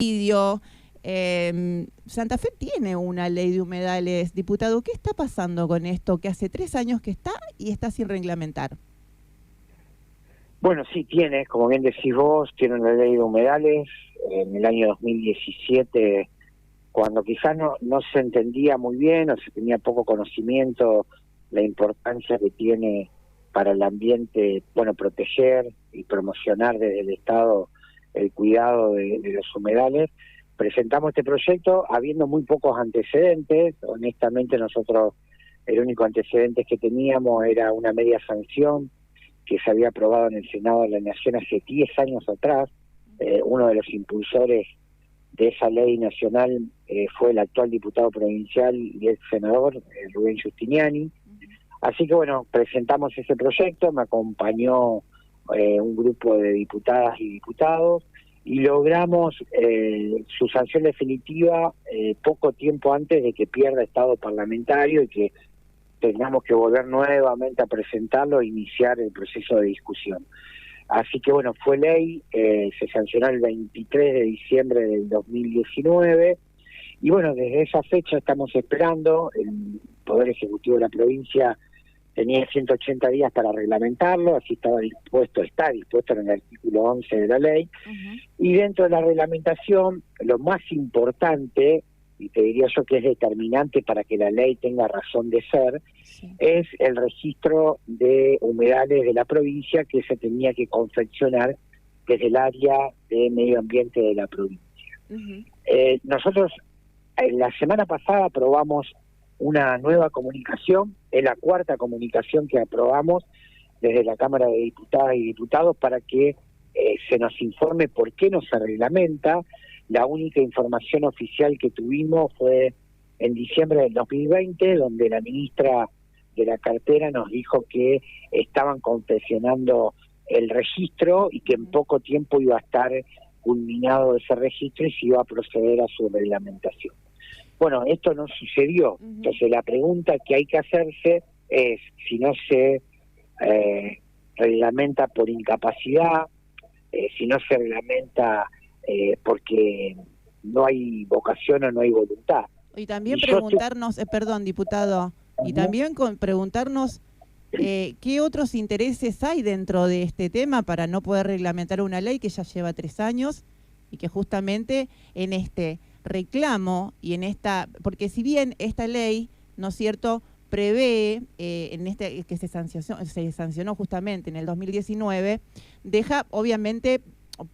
subsidio. Santa Fe tiene una ley de humedales, diputado. ¿Qué está pasando con esto que hace 3 años que está y está sin reglamentar? Bueno, sí tiene, como bien decís vos, tiene una ley de humedales. En el año 2017, cuando quizás no se entendía muy bien o se tenía poco conocimiento la importancia que tiene para el ambiente, bueno, proteger y promocionar desde el Estado el cuidado de los humedales, presentamos este proyecto habiendo muy pocos antecedentes. Honestamente, nosotros el único antecedente que teníamos era una media sanción que se había aprobado en el Senado de la Nación hace 10 años atrás. Uno de los impulsores de esa ley nacional fue el actual diputado provincial y ex senador Rubén Giustiniani. Así que bueno, presentamos ese proyecto, me acompañó un grupo de diputadas y diputados y logramos su sanción definitiva poco tiempo antes de que pierda estado parlamentario y que tengamos que volver nuevamente a presentarlo e iniciar el proceso de discusión. Así que bueno, fue ley, se sancionó el 23 de diciembre del 2019 y bueno, desde esa fecha estamos esperando. El Poder Ejecutivo de la provincia tenía 180 días para reglamentarlo, así está dispuesto en el artículo 11 de la ley. Y dentro de la reglamentación, lo más importante, y te diría yo que es determinante para que la ley tenga razón de ser, es el registro de humedales de la provincia que se tenía que confeccionar desde el área de medio ambiente de la provincia. Nosotros la semana pasada aprobamos una nueva comunicación, es la 4ª comunicación que aprobamos desde la Cámara de Diputadas y Diputados para que se nos informe por qué no se reglamenta. La única información oficial que tuvimos fue en diciembre del 2020, donde la ministra de la cartera nos dijo que estaban confeccionando el registro y que en poco tiempo iba a estar culminado ese registro y se iba a proceder a su reglamentación. Bueno, esto no sucedió. Entonces la pregunta que hay que hacerse es si no se reglamenta por incapacidad, si no se reglamenta porque no hay vocación o no hay voluntad. Y también preguntarnos, perdón, diputado, y también preguntarnos qué otros intereses hay dentro de este tema para no poder reglamentar una ley que ya lleva 3 años y que justamente en este reclamo y en porque si bien esta ley, ¿no es cierto?, prevé, que se sancionó justamente en el 2019, deja obviamente,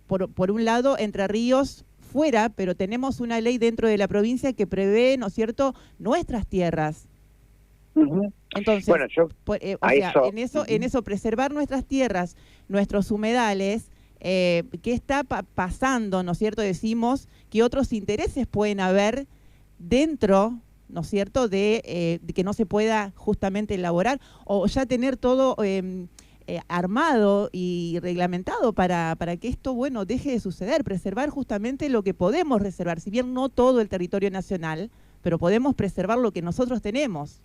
por un lado, Entre Ríos fuera, pero tenemos una ley dentro de la provincia que prevé, ¿no es cierto?, nuestras tierras. Entonces, bueno, en eso preservar nuestras tierras, nuestros humedales, ¿qué está pasando, ¿no es cierto? Decimos que otros intereses pueden haber dentro, ¿no es cierto?, de que no se pueda justamente elaborar o ya tener todo armado y reglamentado para que esto, bueno, deje de suceder, preservar justamente lo que podemos reservar, si bien no todo el territorio nacional, pero podemos preservar lo que nosotros tenemos.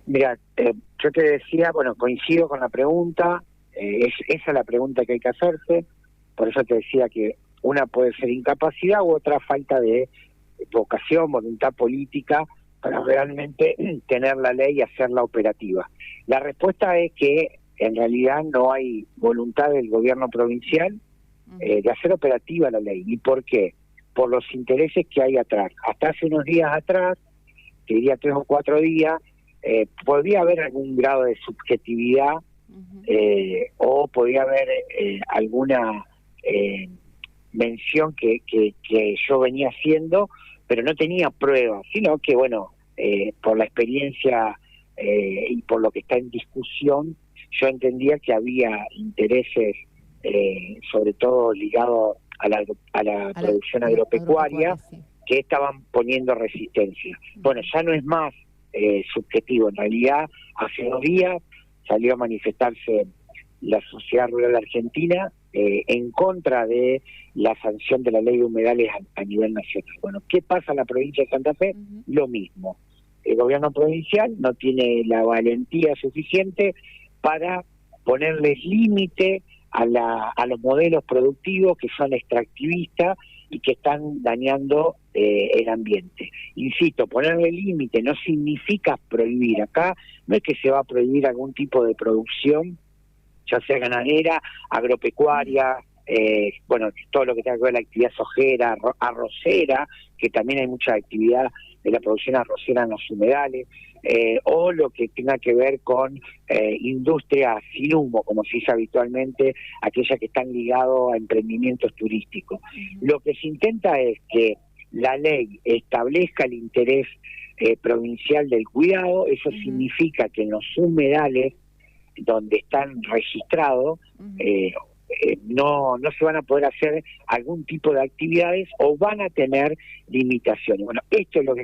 Mira, yo te decía, bueno, coincido con la pregunta, esa es la pregunta que hay que hacerse, por eso te decía que una puede ser incapacidad u otra falta de vocación, voluntad política para realmente tener la ley y hacerla operativa. La respuesta es que en realidad no hay voluntad del gobierno provincial de hacer operativa la ley. ¿Y por qué? Por los intereses que hay atrás. Hasta hace unos días atrás, te diría 3 o 4 días, podría haber algún grado de subjetividad o podría haber alguna mención que yo venía haciendo, pero no tenía pruebas, sino que, bueno, por la experiencia y por lo que está en discusión, yo entendía que había intereses, sobre todo ligados a la producción agropecuaria, sí, que estaban poniendo resistencia. Bueno, ya no es más subjetivo. En realidad, hace 2 días salió a manifestarse la Sociedad Rural Argentina en contra de la sanción de la ley de humedales a nivel nacional. Bueno, ¿qué pasa en la provincia de Santa Fe? Lo mismo. El gobierno provincial no tiene la valentía suficiente para ponerles límite a los modelos productivos que son extractivistas y que están dañando el ambiente. Insisto, ponerle límite no significa prohibir. Acá no es que se va a prohibir algún tipo de producción, ya sea ganadera, agropecuaria, bueno, todo lo que tenga que ver con la actividad sojera, arrocera, que también hay mucha actividad de la producción arrocera en los humedales, o lo que tenga que ver con industria sin humo, como se dice habitualmente, aquellas que están ligadas a emprendimientos turísticos. Lo que se intenta es que la ley establezca el interés provincial del cuidado. Eso significa que en los humedales donde están registrados no se van a poder hacer algún tipo de actividades o van a tener limitaciones. Bueno, esto es lo que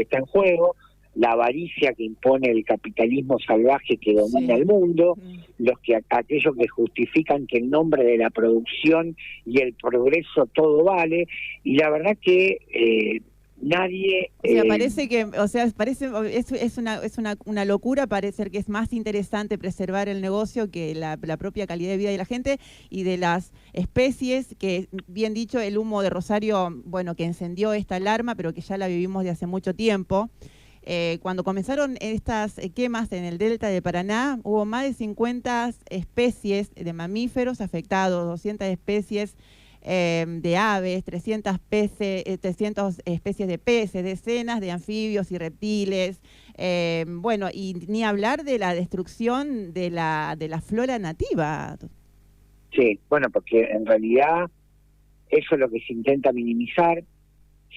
está en juego, la avaricia que impone el capitalismo salvaje que domina el mundo, aquellos que justifican que en nombre de la producción y el progreso todo vale, y la verdad que nadie... es una locura, parece que es más interesante preservar el negocio que la propia calidad de vida de la gente y de las especies, que bien dicho, el humo de Rosario, bueno, que encendió esta alarma, pero que ya la vivimos de hace mucho tiempo. Cuando comenzaron estas quemas en el delta de Paraná, hubo más de 50 especies de mamíferos afectados, 200 especies de aves, 300 especies de peces, decenas de anfibios y reptiles, bueno, y ni hablar de la destrucción de la flora nativa. Sí, bueno, porque en realidad eso es lo que se intenta minimizar,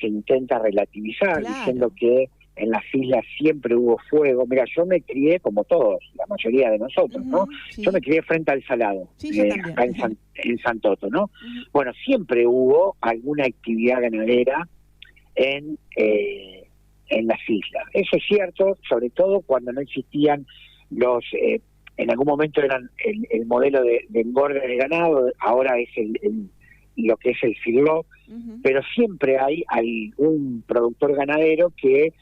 se intenta relativizar, diciendo que en las islas siempre hubo fuego. Mira, yo me crié, como todos, la mayoría de nosotros, ¿no? Sí. Yo me crié frente al Salado, acá en Santoto, ¿no? Bueno, siempre hubo alguna actividad ganadera en las islas. Eso es cierto, sobre todo cuando no existían en algún momento eran el modelo de engorde de ganado, ahora es lo que es el feedlot, pero siempre hay un productor ganadero que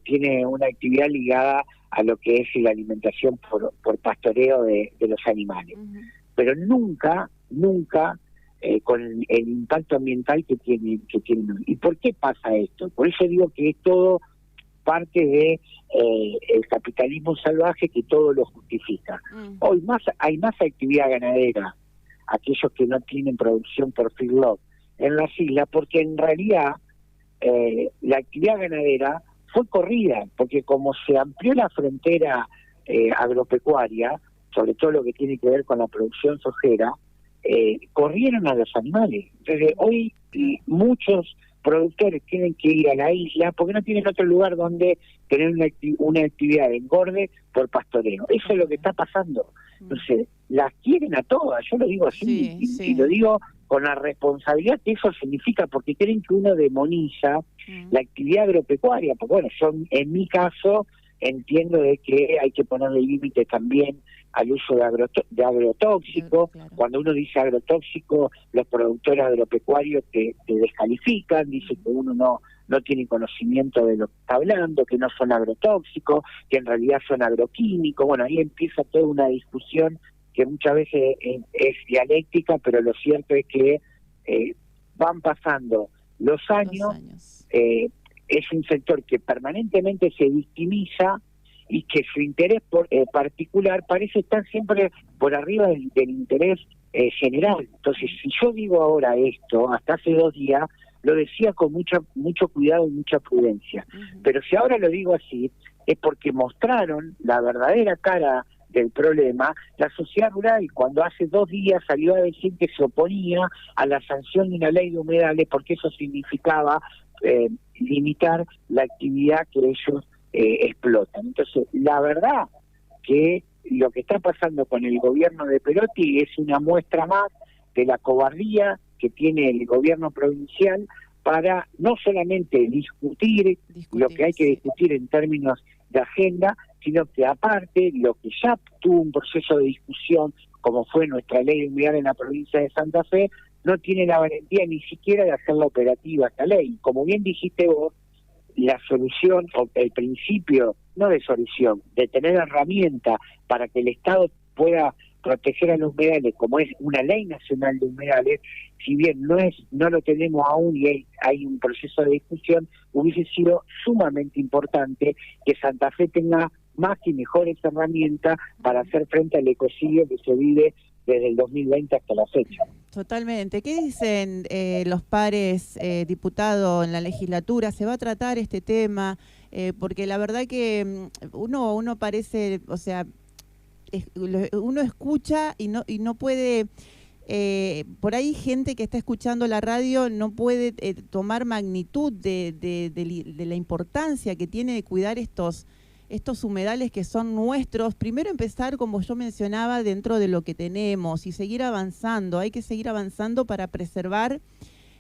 tiene una actividad ligada a lo que es la alimentación por pastoreo de los animales. Pero nunca con el impacto ambiental que tiene. ¿Y por qué pasa esto? Por eso digo que es todo parte de el capitalismo salvaje que todo lo justifica. Hoy hay más actividad ganadera, aquellos que no tienen producción por feedlot en las islas, porque en realidad la actividad ganadera fue corrida, porque como se amplió la frontera agropecuaria, sobre todo lo que tiene que ver con la producción sojera, corrieron a los animales. Entonces hoy muchos productores tienen que ir a la isla porque no tienen otro lugar donde tener una actividad de engorde por pastoreo. Eso es lo que está pasando. Entonces, las quieren a todas, yo lo digo así, y lo digo con la responsabilidad que eso significa, porque creen que uno demoniza la actividad agropecuaria, porque bueno, en mi caso entiendo de que hay que ponerle límite también al uso de agrotóxico. Cuando uno dice agrotóxico, los productores agropecuarios te descalifican, dicen que uno no tiene conocimiento de lo que está hablando, que no son agrotóxicos, que en realidad son agroquímicos. Bueno, ahí empieza toda una discusión que muchas veces es dialéctica, pero lo cierto es que van pasando los años. Es un sector que permanentemente se victimiza y que su interés particular parece estar siempre por arriba del interés general. Entonces, si yo digo ahora esto, hasta hace 2 días, lo decía con mucho cuidado y mucha prudencia. Pero si ahora lo digo así, es porque mostraron la verdadera cara del problema la sociedad rural, cuando hace 2 días salió a decir que se oponía a la sanción de una ley de humedales porque eso significaba limitar la actividad que ellos explotan. Entonces, la verdad que lo que está pasando con el gobierno de Perotti es una muestra más de la cobardía que tiene el gobierno provincial para no solamente discutir lo que hay que discutir en términos de agenda, sino que aparte lo que ya tuvo un proceso de discusión, como fue nuestra ley de humedal en la provincia de Santa Fe, no tiene la valentía ni siquiera de hacerla operativa esta ley. Como bien dijiste vos, la solución, o el principio, no de solución, de tener herramienta para que el Estado pueda proteger a los humedales, como es una ley nacional de humedales, si bien no lo tenemos aún y hay un proceso de discusión, hubiese sido sumamente importante que Santa Fe tenga más y mejores herramientas para hacer frente al ecocidio que se vive desde el 2020 hasta la fecha. Totalmente. ¿Qué dicen los pares, diputado, en la legislatura? ¿Se va a tratar este tema? Porque la verdad que uno parece, o sea, uno escucha y no puede, por ahí gente que está escuchando la radio no puede tomar magnitud de la importancia que tiene de cuidar estos humedales que son nuestros. Primero empezar, como yo mencionaba, dentro de lo que tenemos y seguir avanzando. Hay que seguir avanzando para preservar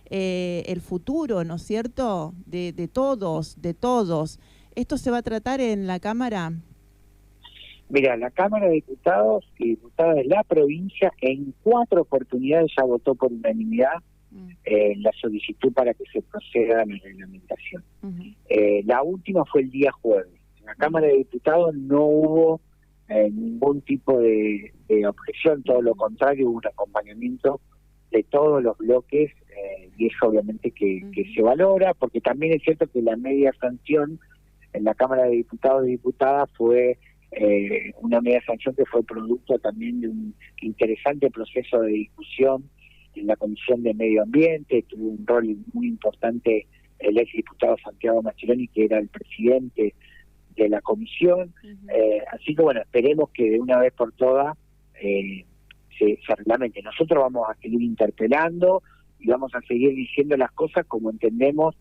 el futuro, ¿no es cierto?, de todos. ¿Esto se va a tratar en la Cámara? Mira, la Cámara de Diputados y Diputadas de la provincia en 4 oportunidades ya votó por unanimidad la solicitud para que se proceda a la reglamentación. La última fue el día jueves. En la Cámara de Diputados no hubo ningún tipo de objeción, todo lo contrario, hubo un acompañamiento de todos los bloques y eso obviamente que se valora, porque también es cierto que la media sanción en la Cámara de Diputados y Diputadas fue una media sanción que fue producto también de un interesante proceso de discusión en la Comisión de Medio Ambiente. Tuvo un rol muy importante el ex diputado Santiago Mascheroni, que era el presidente de la comisión. Así que bueno, esperemos que de una vez por todas se reglamente. Nosotros vamos a seguir interpelando y vamos a seguir diciendo las cosas como entendemos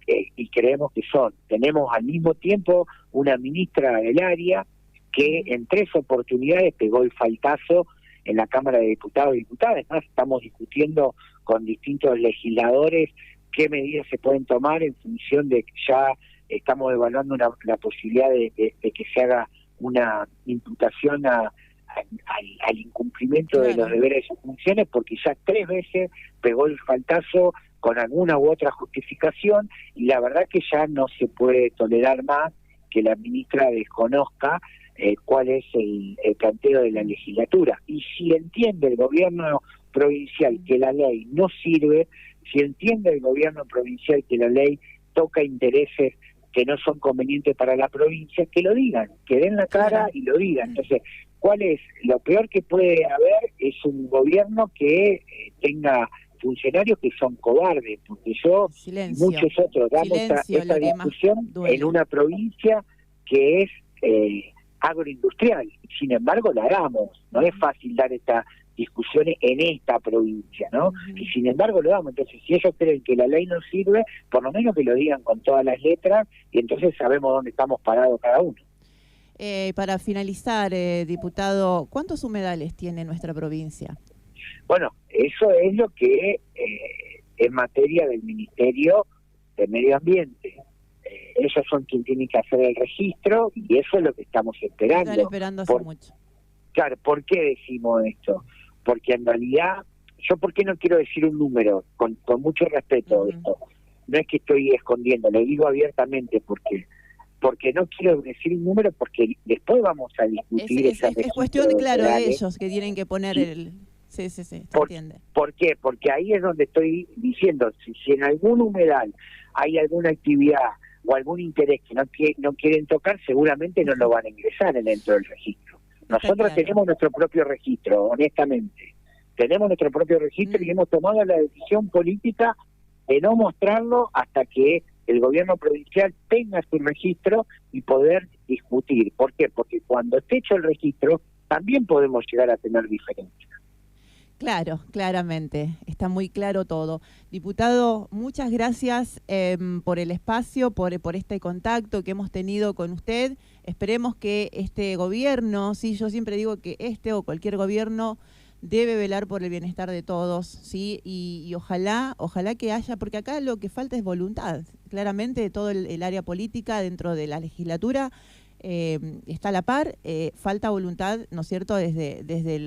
y creemos que son. Tenemos al mismo tiempo una ministra del área que en 3 oportunidades pegó el faltazo en la Cámara de Diputados y Diputadas. Además, estamos discutiendo con distintos legisladores qué medidas se pueden tomar en función de que ya estamos evaluando la posibilidad de que se haga una imputación al incumplimiento de los deberes y funciones, porque ya 3 veces pegó el faltazo con alguna u otra justificación, y la verdad que ya no se puede tolerar más que la ministra desconozca cuál es el planteo de la legislatura. Y si entiende el gobierno provincial que la ley no sirve, si entiende el gobierno provincial que la ley toca intereses que no son convenientes para la provincia, que lo digan, que den la cara y lo digan. Entonces, ¿cuál es? Lo peor que puede haber es un gobierno que tenga funcionarios que son cobardes, porque muchos otros damos esta discusión en una provincia que es agroindustrial. Sin embargo, la damos. No es fácil dar estas discusiones en esta provincia, ¿no? Y sin embargo lo damos. Entonces, si ellos creen que la ley no sirve, por lo menos que lo digan con todas las letras y entonces sabemos dónde estamos parados cada uno. Para finalizar, diputado, ¿cuántos humedales tiene nuestra provincia? Bueno, eso es lo que es materia del Ministerio de Medio Ambiente. Ellos son quienes tienen que hacer el registro y eso es lo que estamos esperando. Están esperando hace mucho. Claro, ¿por qué decimos esto? Porque en realidad, yo por qué no quiero decir un número, con mucho respeto esto, no es que estoy escondiendo, lo digo abiertamente porque no quiero decir un número, porque después vamos a discutir es cuestión, claro, de ellos que tienen que poner el... Sí, se entiende. ¿Por qué? Porque ahí es donde estoy diciendo, si en algún humedal hay alguna actividad o algún interés que no quieren tocar, seguramente no lo van a ingresar dentro del registro. Nosotros tenemos nuestro propio registro, honestamente. Tenemos nuestro propio registro y hemos tomado la decisión política de no mostrarlo hasta que el gobierno provincial tenga su registro y poder discutir. ¿Por qué? Porque cuando esté hecho el registro, también podemos llegar a tener diferencias. Claro, claramente, está muy claro todo. Diputado, muchas gracias por el espacio, por este contacto que hemos tenido con usted. Esperemos que este gobierno, sí, yo siempre digo que este o cualquier gobierno debe velar por el bienestar de todos, sí, y ojalá que haya, porque acá lo que falta es voluntad. Claramente de todo el área política dentro de la legislatura está a la par, falta voluntad, ¿no es cierto?, desde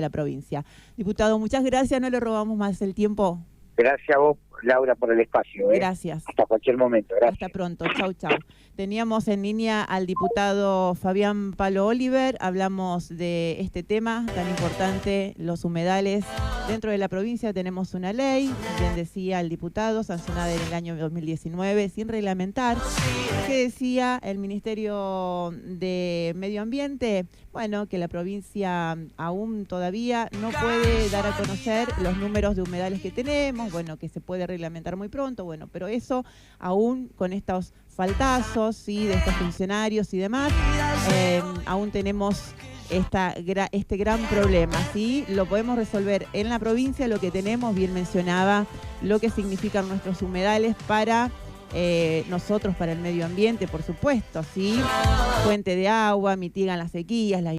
la provincia. Diputado, muchas gracias, no le robamos más el tiempo. Gracias a vos Laura, por el espacio. Gracias. Hasta cualquier momento. Gracias. Hasta pronto. Chau, chau. Teníamos en línea al diputado Fabián Palo Oliver. Hablamos de este tema tan importante, los humedales. Dentro de la provincia tenemos una ley, bien decía el diputado, sancionada en el año 2019, sin reglamentar. ¿Qué decía el Ministerio de Medio Ambiente? Bueno, que la provincia aún todavía no puede dar a conocer los números de humedales que tenemos, bueno, que se puede reglamentar muy pronto, bueno, pero eso aún con estos faltazos, ¿sí?, de estos funcionarios y demás, aún tenemos este gran problema, ¿sí? Lo podemos resolver en la provincia, lo que tenemos, bien mencionaba, lo que significan nuestros humedales para nosotros, para el medio ambiente, por supuesto, ¿sí? Fuente de agua, mitigan las sequías,